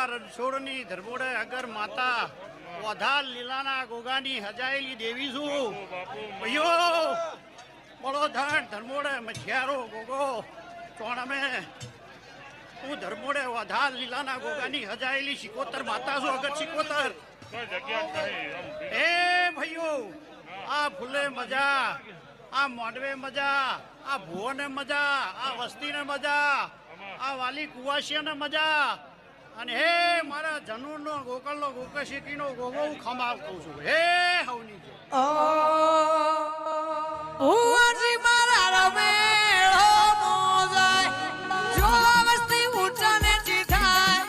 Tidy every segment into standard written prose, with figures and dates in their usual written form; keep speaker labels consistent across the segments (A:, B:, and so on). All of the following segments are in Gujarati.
A: રણછોડની ધર્મોડે અગર માતા વધાર લીલાના ગોગાની હજાયેલી દેવી છું ભૈયો બળો ધન ધર્મોડે મછિયારો ગોગો ચોણમે હું ધર્મોડે વધાર લીલાના ગોગાની હજાયેલી શિકોતર માતા છું અગર શિકોતર એ ભૈયો આ ફૂલે મજા આ મોડવે મજા આ ભુવને મજા આ વસ્તીને મજા આ વાલી કુવાસીને મજા અને હે મારા જનુનો ગોકળનો ગોકશીકીનો ગોગો હું ખમાવ કહું છું હે હવની
B: ઓજી મારા રમેળો મોજાય જો વસ્તી ઊંચાને ચીઠાય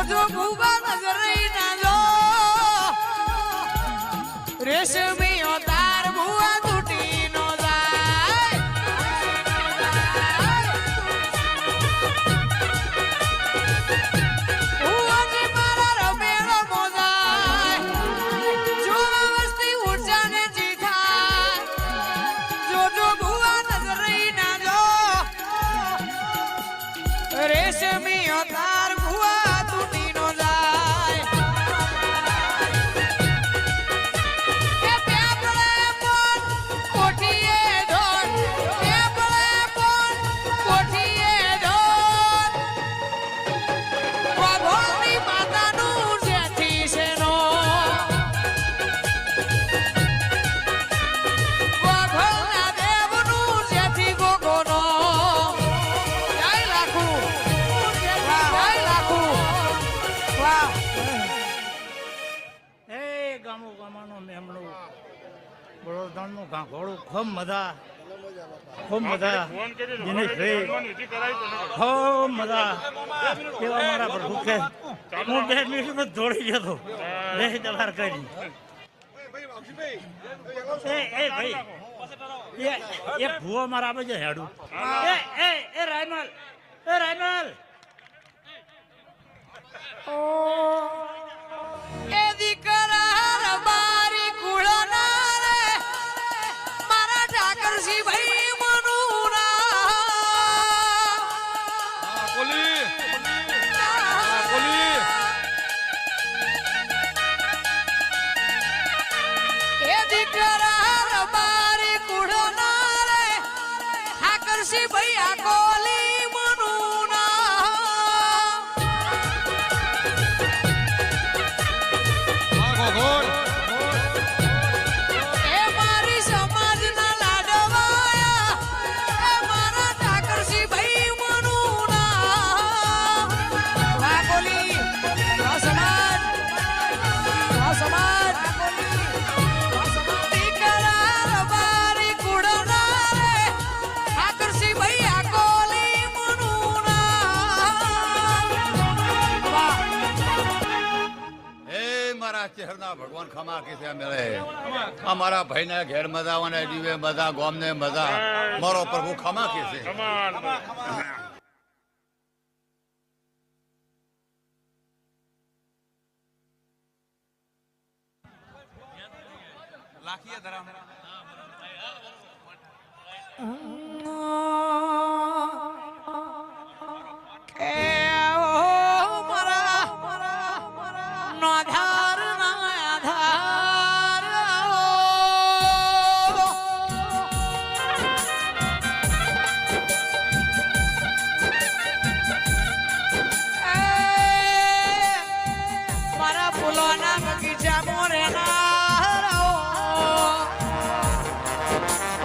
B: જો ભૂબા નજરે ના જો રેશમી તાર ભૂવા તૂટી નો રેશમી તાર ભુવા તૂટી નો જાય એ પેપળે પણ કોઠીએ ઢોળ પેપળે પણ કોઠીએ ઢોળ વાઘોળની માતાનું જેઠી છે નો વાઘોળના દેવનું જેઠી ગોગોનો
A: બળોદાનનું ગાંઘોળું ખૂબ મજા ખૂબ મજા દિનેશભાઈ ખૂબ મજા એવા મારા પ્રભુ કે હું 2 મિનિટમાં દોડી જતો બે જવાર કરી એ ભાઈ એ ભૂવો મારા બાજુ હેડું એ રાયમલ
B: એ દીકરા બારી કુળના રે મારા ઠાકરસી ભાઈ મનુના
C: બોલી
B: એ દીકરા બારી કુળના રે ઠાકરસી ભાઈ આ કોલી
C: ચહેરના ભગવાન ખમા કે છે મેળે અમારા ભાઈને ઘેર મજા આવવાને જીવે મજા ગોમને મજા મારો પ્રભુ ખમા કે છે લાખીએ ધરામ
B: ફૂલો ભુવાના બગીચા મોરે ના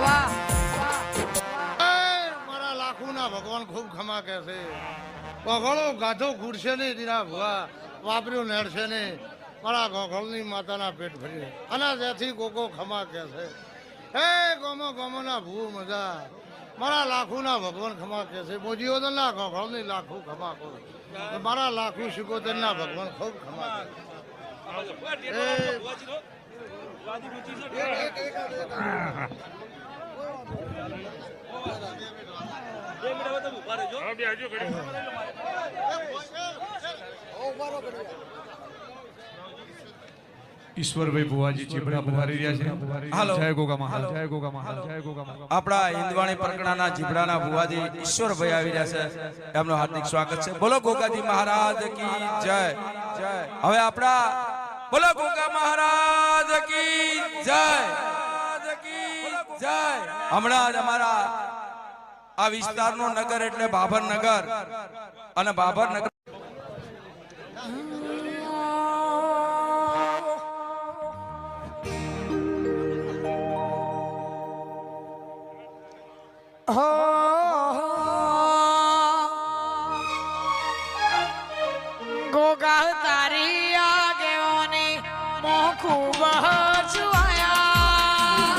B: વાહ
D: મારા લાખોના ભગવાન ખૂબ ખમા કે છે ગોગળો ગાધો ઘૂરશે નહીં દીના ભુવા વાપર્યું નેડશે નહીં મારા ગોગળની માતાના પેટ ભરી અને ત્યાંથી ગોગો ખમા કે છે હે ગોમો ગોમોના ભૂ મજા મારા લાખોના ભગવાન ખમા કે છે મોજીઓના ગોગળની લાખો ખમા કરો મારા લાખો શિકોતરના ભગવાન ખૂબ ખમા કે
E: ઈશ્વરભાઈ ભુવાજી ચીબડા પધારી રહ્યા છે.
F: હાલો.
E: જય ગોગા મહારાજ, જય ગોગા મહારાજ, જય ગોગા મહારાજ.
F: આપણા હિંદવાણી પરગણાના જીબડાના ભુવાજી ઈશ્વરભાઈ આવી રહ્યા છે એમનું હાર્દિક સ્વાગત છે. બોલો ગોગાજી મહારાજ કી જય. હવે આપણા બોલો ગોગા મહારાજ કી જય. હમણાં જ અમારા આ વિસ્તારનો નગર એટલે બાબર નગર અને બાબર નગર
B: ગોગા તારી આગેવાની મોહ ખૂબ છુઆયા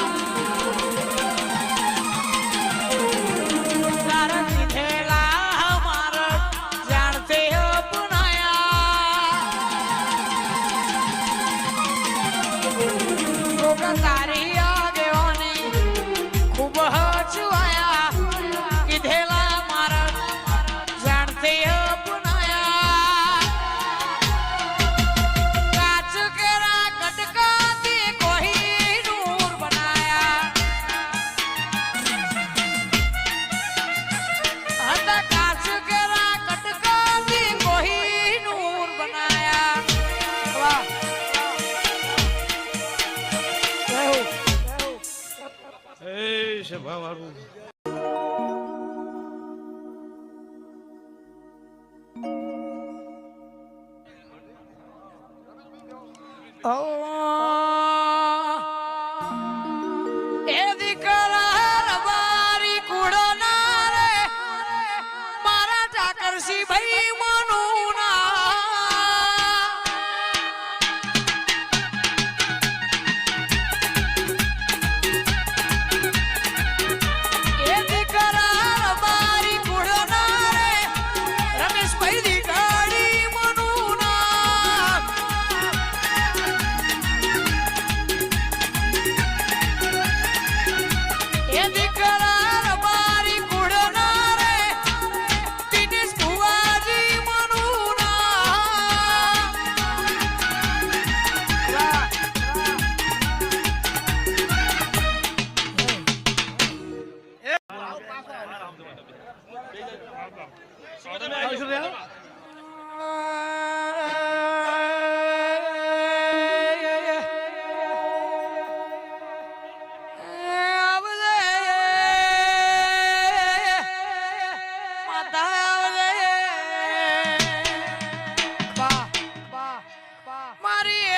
B: તારા દીધેલા મારા જાણતે અપનાયા ગોગા તારી આગેવાની ખૂબ છુઆયા કીધેલા મારા જાણતે અપનાયા કાચ કેરા કટકાથી કોઈ નૂર બનાયા હતા કાચ કેરા કટકાથી કોઈ નૂર બનાયા વાહ જય હો
D: એ સભા વાળું
B: એ દીકરા રબારી કુડના રે મારા ઠાકરસી ભાઈ મનું એ દીકરા રબારી કુડના રે રમેશ ભાઈ દીકરી મનું એ દીકરા રબારી કુડના રે દિનેશ ભુવાજી મનું મારી